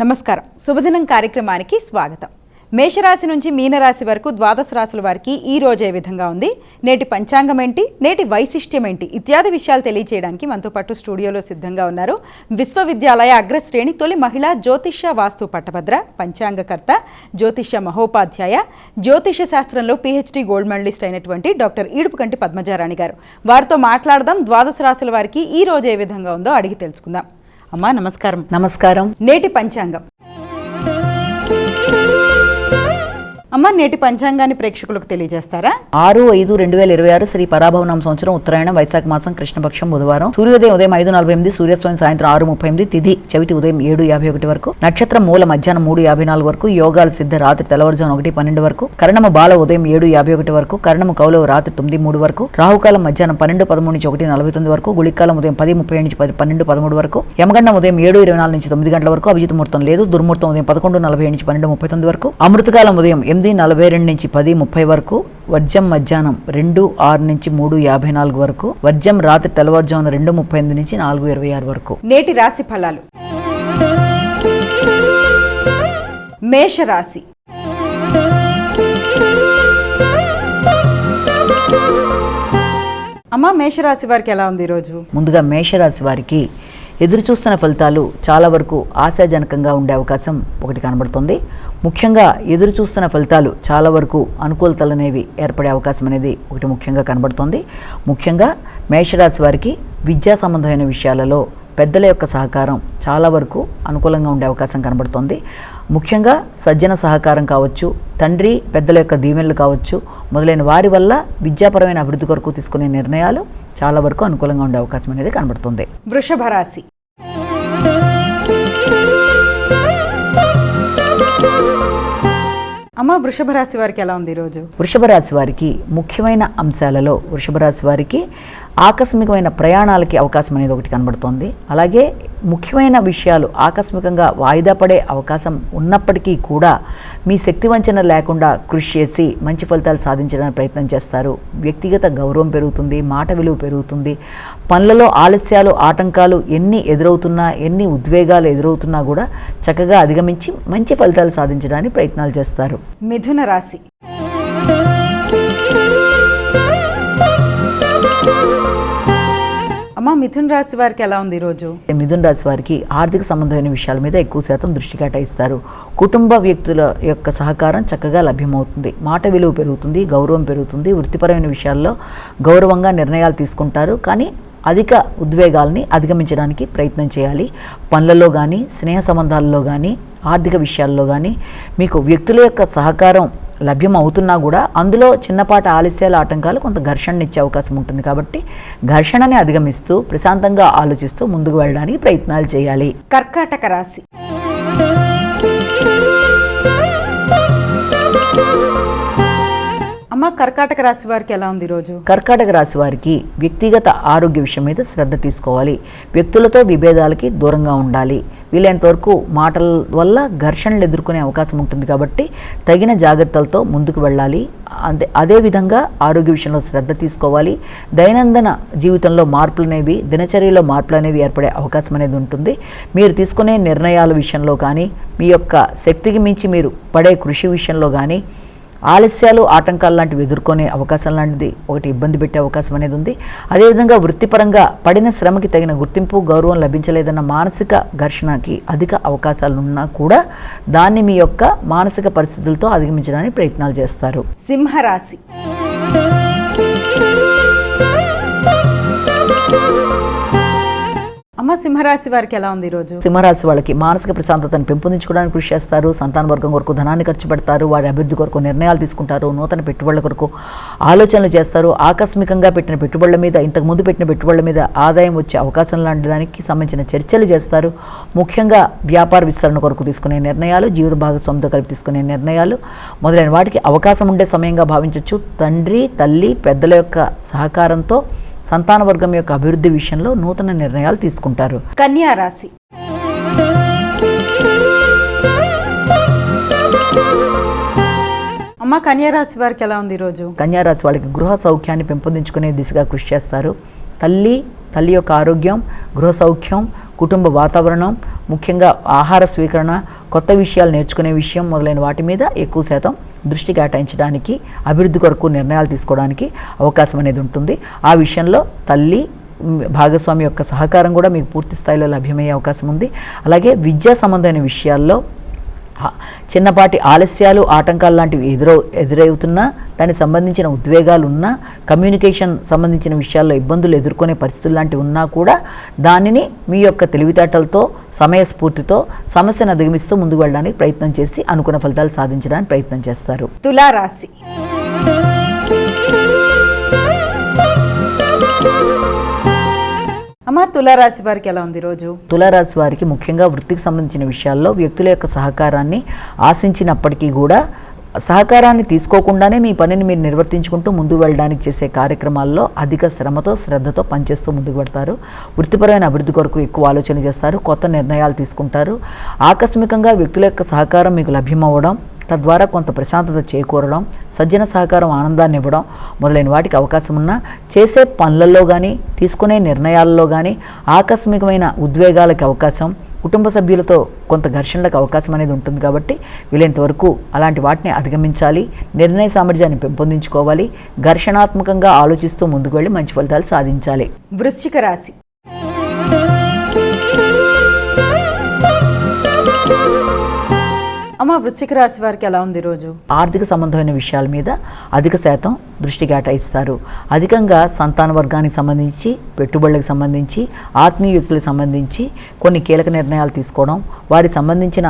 నమస్కారం. శుభదినం కార్యక్రమానికి స్వాగతం. మేషరాశి నుంచి మీనరాశి వరకు ద్వాదశ రాశుల వారికి ఈ రోజు ఏ విధంగా ఉంది, నేటి పంచాంగం ఏంటి, నేటి వైశిష్ట్యం ఏంటి ఇత్యాది విషయాలు తెలియజేయడానికి మనతో పాటు స్టూడియోలో సిద్ధంగా ఉన్నారు విశ్వవిద్యాలయ అగ్రశ్రేణి తొలి మహిళా జ్యోతిష్య వాస్తు పట్టభద్ర, పంచాంగకర్త, జ్యోతిష్య మహోపాధ్యాయ, జ్యోతిష్య శాస్త్రంలో PhD గోల్డ్ మెడలిస్ట్ అయినటువంటి డాక్టర్ ఈడుపుకంటి పద్మజారాణి గారు. వారితో మాట్లాడదాం. ద్వాదశ రాశుల వారికి ఈ రోజు ఏ విధంగా ఉందో అడిగి తెలుసుకుందాం. అమ్మా నమస్కారం. నమస్కారం. నేటి పంచాంగం. అమ్మ, నేటి పంచాంగాన్ని ప్రేక్షకులకు తెలియజేస్తారా? 6/5/2026 శ్రీ పరాభవనామ సంవత్సరం ఉత్తరాయణం వైశాఖ మాసం కృష్ణపక్షం బుధవారం. సూర్యోదయం ఉదయం 5:48, సూర్యాస్తమయం సాయంత్రం 6:38, తిథి చవితి ఉదయం 7:51 వరకు, నక్షత్రం మూల మధ్యాహ్నం 3:54 వరకు, యోగాలు సిద్ధ రాత్రి తెల్లవారుజాము 1:12 వరకు, కరణము బాల ఉదయం 7:51 వరకు, కరణము కౌలవ రాత్రి 9:03 వరకు, రాహుకాలం మధ్యాహ్నం 12:13 నుంచి 1:49 వరకు, గుళికాలం ఉదయం 10:37 నుంచి 12:13 వరకు, యమగండం ఉదయం 7:24 నుంచి 9 గంటల వరకు, అభిజిత్ ముహూర్తం లేదు, దుర్ముహూర్తం ఉదయం 11:47 నుంచి 12:39 వరకు, అమృతకాలం ఉదయం 8:42 నుంచి 10:30 వరకు, వర్జం మధ్యాహ్నం 2:06 నుంచి 3:54 వరకు, వర్జం రాత్రి తెల్లవారుజామున 2:38 నుంచి 4:26 వరకు. నేటి రాశి ఫలాలు. మేషరాశి. అమ్మ, మేషరాశి వారికి ఎలా ఉంది ఈరోజు? ముందుగా మేషరాశి వారికి ఎదురు చూస్తున్న ఫలితాలు చాలా వరకు ఆశాజనకంగా ఉండే అవకాశం ఒకటి కనబడుతుంది. ముఖ్యంగా ఎదురు చూస్తున్న ఫలితాలు చాలా వరకు అనుకూలతలు అనేవి ఏర్పడే అవకాశం అనేది ఒకటి ముఖ్యంగా కనబడుతుంది. ముఖ్యంగా మేషరాశి వారికి విద్యా సంబంధమైన విషయాలలో పెద్దల యొక్క సహకారం చాలా వరకు అనుకూలంగా ఉండే అవకాశం కనబడుతుంది. ముఖ్యంగా సజ్జన సహకారం కావచ్చు, తండ్రి పెద్దల యొక్క దీవెనలు కావచ్చు, మొదలైన వారి వల్ల విద్యాపరమైన అభివృద్ధి కొరకు తీసుకునే నిర్ణయాలు చాలా వరకు అనుకూలంగా ఉండే అవకాశం అనేది కనబడుతుంది. వృషభ రాశి. అమ్మ, వృషభ రాశి వారికి ఎలా ఉంది ఈరోజు? వృషభ రాశి వారికి ముఖ్యమైన అంశాలలో వృషభ రాశి వారికి ఆకస్మికమైన ప్రయాణాలకి అవకాశం అనేది ఒకటి కనబడుతోంది. అలాగే ముఖ్యమైన విషయాలు ఆకస్మికంగా వాయిదా పడే అవకాశం ఉన్నప్పటికీ కూడా మీ శక్తి వంచన లేకుండా కృషి చేసి మంచి ఫలితాలు సాధించడానికి ప్రయత్నం చేస్తారు. వ్యక్తిగత గౌరవం పెరుగుతుంది, మాట విలువ పెరుగుతుంది. పనులలో ఆలస్యాలు, ఆటంకాలు ఎన్ని ఎదురవుతున్నా, ఎన్ని ఉద్వేగాలు ఎదురవుతున్నా కూడా చక్కగా అధిగమించి మంచి ఫలితాలు సాధించడానికి ప్రయత్నాలు చేస్తారు. మిథున రాశి. అమ్మ, మిథున రాశి వారికి ఎలా ఉంది ఈరోజు? మిథున రాశి వారికి ఆర్థిక సంబంధమైన విషయాల మీద ఎక్కువ శాతం దృష్టి కేటాయిస్తారు. కుటుంబ వ్యక్తుల యొక్క సహకారం చక్కగా లభ్యమవుతుంది. మాట విలువ పెరుగుతుంది, గౌరవం పెరుగుతుంది. వృత్తిపరమైన విషయాల్లో గౌరవంగా నిర్ణయాలు తీసుకుంటారు. కానీ అధిక ఉద్వేగాల్ని అధిగమించడానికి ప్రయత్నం చేయాలి. పనులలో కానీ, స్నేహ సంబంధాలలో కానీ, ఆర్థిక విషయాల్లో కానీ మీకు వ్యక్తుల యొక్క సహకారం లభ్యం అవుతున్నా కూడా అందులో చిన్నపాటి ఆలస్యాల, ఆటంకాలు కొంత ఘర్షణనిచ్చే అవకాశం ఉంటుంది. కాబట్టి ఘర్షణని అధిగమిస్తూ ప్రశాంతంగా ఆలోచిస్తూ ముందుకు వెళ్ళడానికి ప్రయత్నాలు చేయాలి. కర్కాటక రాశి. అమ్మ, కర్కాటక రాశి వారికి ఎలా ఉంది ఈరోజు? కర్కాటక రాశి వారికి వ్యక్తిగత ఆరోగ్య విషయం మీద శ్రద్ధ తీసుకోవాలి. వ్యక్తులతో విభేదాలకి దూరంగా ఉండాలి. వీలైనంత వరకు మాటల వల్ల ఘర్షణలు ఎదుర్కొనే అవకాశం ఉంటుంది. కాబట్టి తగిన జాగ్రత్తలతో ముందుకు వెళ్ళాలి. అదేవిధంగా ఆరోగ్య విషయంలో శ్రద్ధ తీసుకోవాలి. దైనందిన జీవితంలో మార్పులు అనేవి, దినచర్యలో మార్పులు అనేవి ఏర్పడే అవకాశం అనేది ఉంటుంది. మీరు తీసుకునే నిర్ణయాల విషయంలో కానీ, మీ యొక్క శక్తికి మించి మీరు పడే కృషి విషయంలో కానీ ఆలస్యాలు, ఆటంకాలు లాంటివి ఎదుర్కొనే అవకాశం లాంటిది ఒకటి ఇబ్బంది పెట్టే అవకాశం అనేది ఉంది. అదేవిధంగా వృత్తిపరంగా పడిన శ్రమకి తగిన గుర్తింపు, గౌరవం లభించలేదన్న మానసిక ఘర్షణకి అధిక అవకాశాలు ఉన్నా కూడా దాన్ని మీ యొక్క మానసిక పరిస్థితులతో అధిగమించడానికి ప్రయత్నాలు చేస్తారు. సింహరాశి. అమ్మ, సింహరాశి వారికి ఎలా ఉంది ఈరోజు? సింహరాశి వాళ్ళకి మానసిక ప్రశాంతతను పెంపొందించుకోవడానికి కృషి చేస్తారు. సంతాన వర్గం కొరకు ధనాన్ని ఖర్చు పెడతారు. వారి అభివృద్ధి కొరకు నిర్ణయాలు తీసుకుంటారు. నూతన పెట్టుబడుల కొరకు ఆలోచనలు చేస్తారు. ఆకస్మికంగా పెట్టిన పెట్టుబడుల మీద, ఇంతకుముందు పెట్టిన పెట్టుబడుల మీద ఆదాయం వచ్చే అవకాశం లాంటి దానికి సంబంధించిన చర్చలు చేస్తారు. ముఖ్యంగా వ్యాపార విస్తరణ కొరకు తీసుకునే నిర్ణయాలు, జీవిత భాగస్వామితో కలిపి తీసుకునే నిర్ణయాలు మొదలైన వాటికి అవకాశం ఉండే సమయంగా భావించవచ్చు. తండ్రి, తల్లి, పెద్దల యొక్క సహకారంతో సంతాన వర్గం యొక్క అభివృద్ధి విషయంలో నూతన నిర్ణయాలు తీసుకుంటారు. కన్యా రాశి. అమ్మ, కన్యా రాశి వారికి ఎలా ఉంది ఈరోజు? కన్యా రాశి వాళ్ళకి గృహ సౌఖ్యాన్ని పెంపొందించుకునే దిశగా కృషి చేస్తారు. తల్లి యొక్క ఆరోగ్యం, గృహ సౌఖ్యం, కుటుంబ వాతావరణం, ముఖ్యంగా ఆహార స్వీకరణ, కొత్త విషయాలు నేర్చుకునే విషయం మొదలైన వాటి మీద ఎక్కువ శాతం దృష్టి కేటాయించడానికి, అభివృద్ధి కొరకు నిర్ణయాలు తీసుకోవడానికి అవకాశం అనేది ఉంటుంది. ఆ విషయంలో తల్లి భాగస్వామి యొక్క సహకారం కూడా మీకు పూర్తి స్థాయిలో లభ్యమయ్యే అవకాశం ఉంది. అలాగే విద్యా సంబంధమైన విషయాల్లో చిన్నపాటి ఆలస్యాలు, ఆటంకాలు లాంటివి ఎదురవుతున్నా, దానికి సంబంధించిన ఉద్వేగాలు ఉన్నా, కమ్యూనికేషన్ సంబంధించిన విషయాల్లో ఇబ్బందులు ఎదుర్కొనే పరిస్థితులు లాంటివి ఉన్నా కూడా దానిని మీ యొక్క తెలివితేటలతో, సమయస్ఫూర్తితో సమస్యను అధిగమిస్తూ ముందుకు వెళ్ళడానికి ప్రయత్నం చేసి అనుకున్న ఫలితాలు సాధించడానికి ప్రయత్నం చేస్తారు. తులారాశి. అమ్మ, తులారాశి వారికి ఎలా ఉంది రోజు? తులారాశి వారికి ముఖ్యంగా వృత్తికి సంబంధించిన విషయాల్లో వ్యక్తుల యొక్క సహకారాన్ని ఆశించినప్పటికీ కూడా సహకారాన్ని తీసుకోకుండానే మీ పనిని మీరు నిర్వర్తించుకుంటూ ముందుకు వెళ్ళడానికి చేసే కార్యక్రమాల్లో అధిక శ్రమతో, శ్రద్ధతో పనిచేస్తూ ముందుకు పెడతారు. వృత్తిపరమైన అభివృద్ధి కొరకు ఎక్కువ ఆలోచన చేస్తారు, కొత్త నిర్ణయాలు తీసుకుంటారు. ఆకస్మికంగా వ్యక్తుల యొక్క సహకారం మీకు లభ్యమవ్వడం, తద్వారా కొంత ప్రశాంతత చేకూరడం, సజ్జన సహకారం ఆనందాన్ని ఇవ్వడం మొదలైన వాటికి అవకాశం ఉన్నా, చేసే పనులలో కానీ, తీసుకునే నిర్ణయాల్లో కానీ ఆకస్మికమైన ఉద్వేగాలకు అవకాశం, కుటుంబ సభ్యులతో కొంత ఘర్షణలకు అవకాశం అనేది ఉంటుంది. కాబట్టి వీలైనంతవరకు అలాంటి వాటిని అధిగమించాలి, నిర్ణయ సామర్థ్యాన్ని పెంపొందించుకోవాలి, ఘర్షణాత్మకంగా ఆలోచిస్తూ ముందుకు వెళ్ళి మంచి ఫలితాలు సాధించాలి. వృశ్చిక రాశి. అమ్మ, వృశ్చిక రాశి వారికి ఎలా ఉంది రోజు? ఆర్థిక సంబంధమైన విషయాల మీద అధిక శాతం దృష్టి కేటాయిస్తారు. అధికంగా సంతాన వర్గానికి సంబంధించి, పెట్టుబడులకు సంబంధించి, ఆత్మీయ వ్యక్తులకు సంబంధించి కొన్ని కీలక నిర్ణయాలు తీసుకోవడం, వారికి సంబంధించిన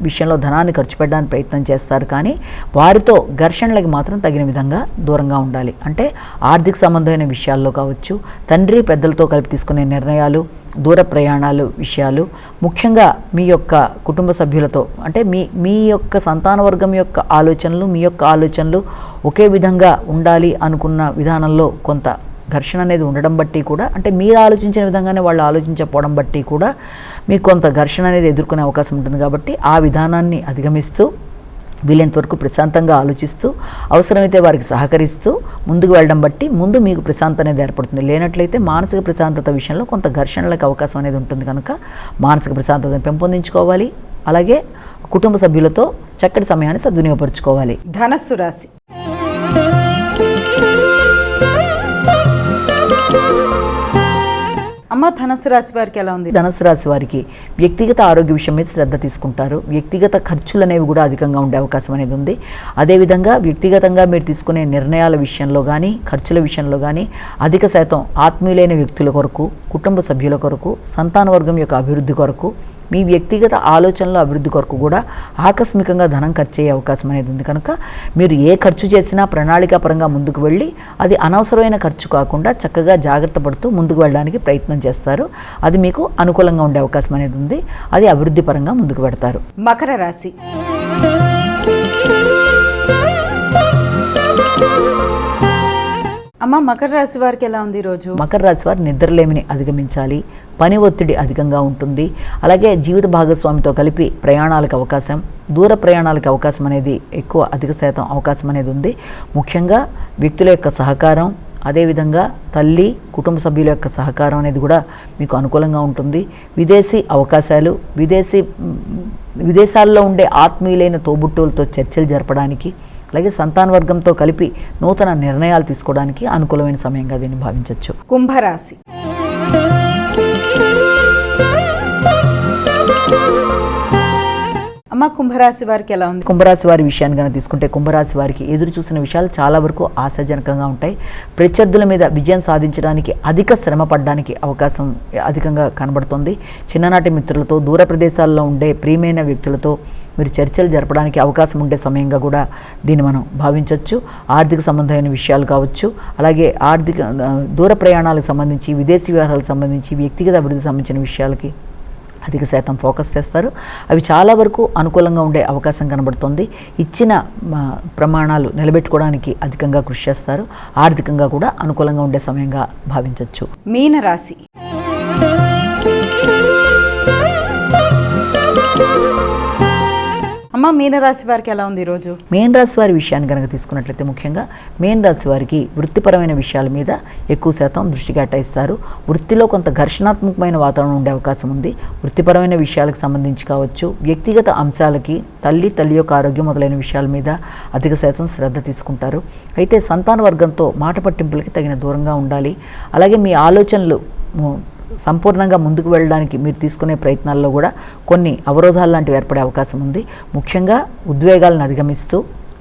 విషయంలో ధనాన్ని ఖర్చు పెట్టడానికి ప్రయత్నం చేస్తారు. కానీ వారితో ఘర్షణలకు మాత్రం తగిన విధంగా దూరంగా ఉండాలి. అంటే ఆర్థిక సంబంధమైన విషయాల్లో కావచ్చు, తండ్రి పెద్దలతో కలిపి తీసుకునే నిర్ణయాలు, దూర ప్రయాణాలు విషయాలు, ముఖ్యంగా మీ యొక్క కుటుంబ సభ్యులతో, అంటే మీ యొక్క సంతాన వర్గం యొక్క ఆలోచనలు, మీ యొక్క ఆలోచనలు ఒకే విధంగా ఉండాలి అనుకున్న విధానంలో కొంత ఘర్షణ అనేది ఉండడం బట్టి కూడా, అంటే మీరు ఆలోచించిన విధంగానే వాళ్ళు ఆలోచించకపోవడం బట్టి కూడా మీకు కొంత ఘర్షణ అనేది ఎదుర్కొనే అవకాశం ఉంటుంది. కాబట్టి ఆ విధానాన్ని అధిగమిస్తూ వీలైనంత వరకు ప్రశాంతంగా ఆలోచిస్తూ, అవసరమైతే వారికి సహకరిస్తూ ముందుకు వెళ్ళడం బట్టి ముందు మీకు ప్రశాంతత అనేది ఏర్పడుతుంది. లేనట్లయితే మానసిక ప్రశాంతత విషయంలో కొంత ఘర్షణలకు అవకాశం అనేది ఉంటుంది. కనుక మానసిక ప్రశాంతతను పెంపొందించుకోవాలి. అలాగే కుటుంబ సభ్యులతో చక్కటి సమయాన్ని సద్వినియోగపరచుకోవాలి. ధనస్సు రాశి. అమ్మ, ధనుసు రాశి వారికి ఎలా ఉంది? ధనుసు రాశి వారికి వ్యక్తిగత ఆరోగ్య విషయం మీద శ్రద్ధ తీసుకుంటారు. వ్యక్తిగత ఖర్చులు అనేవి కూడా అధికంగా ఉండే అవకాశం అనేది ఉంది. అదేవిధంగా వ్యక్తిగతంగా మీరు తీసుకునే నిర్ణయాల విషయంలో కానీ, ఖర్చుల విషయంలో కానీ అధిక శాతం ఆత్మీయులైన వ్యక్తుల కొరకు, కుటుంబ సభ్యుల కొరకు, సంతాన వర్గం యొక్క అభివృద్ధి కొరకు, మీ వ్యక్తిగత ఆలోచనల అభివృద్ధి కొరకు కూడా ఆకస్మికంగా ధనం ఖర్చు అయ్యే అవకాశం అనేది ఉంది. కనుక మీరు ఏ ఖర్చు చేసినా ప్రణాళికాపరంగా ముందుకు వెళ్ళి అది అనవసరమైన ఖర్చు కాకుండా చక్కగా జాగ్రత్త పడుతూ ముందుకు వెళ్ళడానికి ప్రయత్నం చేస్తారు. అది మీకు అనుకూలంగా ఉండే అవకాశం అనేది ఉంది. అది అభివృద్ధి పరంగా ముందుకు పెడతారు. మకర రాశి. అమ్మ, మకర రాశి వారికి ఎలా ఉంది రోజు? మకర రాశి వారు నిద్రలేమిని అధిగమించాలి. పని ఒత్తిడి అధికంగా ఉంటుంది. అలాగే జీవిత భాగస్వామితో కలిపి ప్రయాణాలకు అవకాశం, దూర ప్రయాణాలకు అవకాశం అనేది ఎక్కువ, అధిక శాతం అవకాశం అనేది ఉంది. ముఖ్యంగా వ్యక్తుల యొక్క సహకారం, అదేవిధంగా తల్లి, కుటుంబ సభ్యుల యొక్క సహకారం అనేది కూడా మీకు అనుకూలంగా ఉంటుంది. విదేశీ అవకాశాలు, విదేశాల్లో ఉండే ఆత్మీయులైన తోబుట్టువులతో చర్చలు జరపడానికి, అలాగే సంతాన వర్గంతో కలిపి నూతన నిర్ణయాలు తీసుకోవడానికి అనుకూలమైన సమయంగా దీన్ని భావించవచ్చు. కుంభరాశి. అమ్మ, కుంభరాశి వారికి ఎలా ఉంది? కుంభరాశి వారి విషయాన్ని కనుక తీసుకుంటే, కుంభరాశి వారికి ఎదురు చూసిన విషయాలు చాలా వరకు ఆశాజనకంగా ఉంటాయి. ప్రత్యర్థుల మీద విజయం సాధించడానికి అధిక శ్రమ పడడానికి అవకాశం అధికంగా కనబడుతుంది. చిన్ననాటి మిత్రులతో, దూర ప్రదేశాల్లో ఉండే ప్రియమైన వ్యక్తులతో మీరు చర్చలు జరపడానికి అవకాశం ఉండే సమయంగా కూడా దీన్ని మనం భావించవచ్చు. ఆర్థిక సంబంధమైన విషయాలు కావచ్చు, అలాగే దూర ప్రయాణాలకు సంబంధించి, విదేశీ వ్యవహారాలకు సంబంధించి, వ్యక్తిగత అభివృద్ధికి సంబంధించిన విషయాలకి అధిక శాతం ఫోకస్ చేస్తారు. అవి చాలా వరకు అనుకూలంగా ఉండే అవకాశం కనబడుతుంది. ఇచ్చిన ప్రమాణాలు నిలబెట్టుకోవడానికి అధికంగా కృషి చేస్తారు. ఆర్థికంగా కూడా అనుకూలంగా ఉండే సమయంగా భావించవచ్చు. మీనరాశి. అమ్మ, మీనరాశి వారికి ఎలా ఉంది ఈరోజు? మేన్ రాశి వారి విషయాన్ని కనుక తీసుకున్నట్లయితే ముఖ్యంగా మేన్ రాశి వారికి వృత్తిపరమైన విషయాల మీద ఎక్కువ శాతం దృష్టి కేటాయిస్తారు. వృత్తిలో కొంత ఘర్షణాత్మకమైన వాతావరణం ఉండే అవకాశం ఉంది. వృత్తిపరమైన విషయాలకు సంబంధించి కావచ్చు, వ్యక్తిగత అంశాలకి తల్లి యొక్క ఆరోగ్యం మొదలైన విషయాల మీద అధిక శాతం శ్రద్ధ తీసుకుంటారు. అయితే సంతాన వర్గంతో మాట పట్టింపులకి తగిన దూరంగా ఉండాలి. అలాగే మీ ఆలోచనలు సంపూర్ణంగా ముందుకు వెళ్ళడానికి మీరు తీసుకునే ప్రయత్నాల్లో కూడా కొన్ని అవరోధాలు లాంటివి ఏర్పడే అవకాశం ఉంది. ముఖ్యంగా ఉద్వేగాలను అధిగమిస్తూ,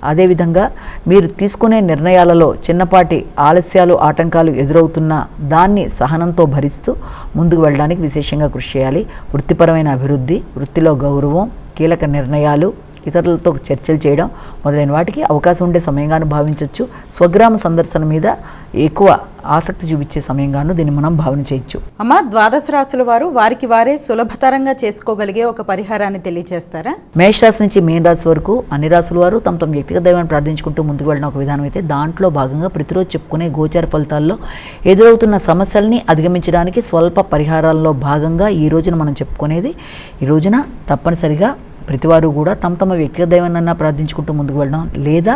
అదేవిధంగా మీరు తీసుకునే నిర్ణయాలలో చిన్నపాటి ఆలస్యాలు, ఆటంకాలు ఎదురవుతున్న దాన్ని సహనంతో భరిస్తూ ముందుకు వెళ్ళడానికి విశేషంగా కృషి చేయాలి. వృత్తిపరమైన అభివృద్ధి, వృత్తిలో గౌరవం, కీలక నిర్ణయాలు, ఇతరులతో చర్చలు చేయడం మొదలైన వాటికి అవకాశం ఉండే సమయంగాను భావించవచ్చు. స్వగ్రామ సందర్శన మీద ఎక్కువ ఆసక్తి చూపించే సమయంగాను దీన్ని మనం భావన చేయొచ్చు. అమ్మ, ద్వాదశ రాశుల వారు వారికి వారే సులభతరంగా చేసుకోగలిగే ఒక పరిహారాన్ని తెలియజేస్తారా? మేషరాశి నుంచి మీన రాశి వరకు అన్ని రాశుల వారు తమ వ్యక్తిగత దైవాన్ని ప్రార్థించుకుంటూ ముందుకు వెళ్ళిన ఒక విధానం అయితే, దాంట్లో భాగంగా ప్రతిరోజు చెప్పుకునే గోచార ఫలితాల్లో ఎదురవుతున్న సమస్యల్ని అధిగమించడానికి స్వల్ప పరిహారాల్లో భాగంగా ఈ రోజున మనం చెప్పుకునేది, ఈ రోజున తప్పనిసరిగా ప్రతివారు కూడా తమ వ్యక్తిగత దైవాన్ని ప్రార్థించుకుంటూ ముందుకు వెళ్ళడం, లేదా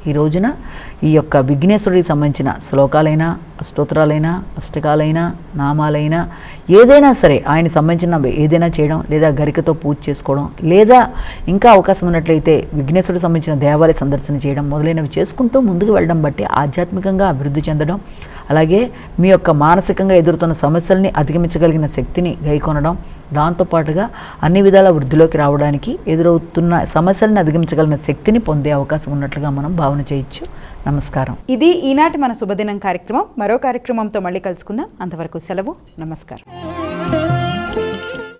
ఈ రోజున ఈ యొక్క విఘ్నేశ్వరుడికి సంబంధించిన శ్లోకాలైనా, అష్టోత్తరాలైనా, అష్టకాలైనా, నామాలైనా ఏదైనా సరే ఆయన సంబంధించిన ఏదైనా చేయడం, లేదా గరికతో పూజ చేసుకోవడం, లేదా ఇంకా అవకాశం ఉన్నట్లయితే విఘ్నేశ్వరుడికి సంబంధించిన దేవాలయ సందర్శన చేయడం మొదలైనవి చేసుకుంటూ ముందుకు వెళ్ళడం బట్టి ఆధ్యాత్మికంగా అభివృద్ధి చెందడం, అలాగే మీ యొక్క మానసికంగా ఎదురుతున్న సమస్యల్ని అధిగమించగలిగిన శక్తిని గైకొనడం, దాంతోపాటుగా అన్ని విధాల వృద్ధిలోకి రావడానికి ఎదురవుతున్న సమస్యలను అధిగమించగలిగిన శక్తిని పొందే అవకాశం ఉన్నట్లుగా మనం భావన చేయొచ్చు. నమస్కారం. ఇది ఈనాటి మన శుభదినం కార్యక్రమం. మరో కార్యక్రమంతో మళ్ళీ కలుసుకుందాం. అంతవరకు సెలవు. నమస్కారం.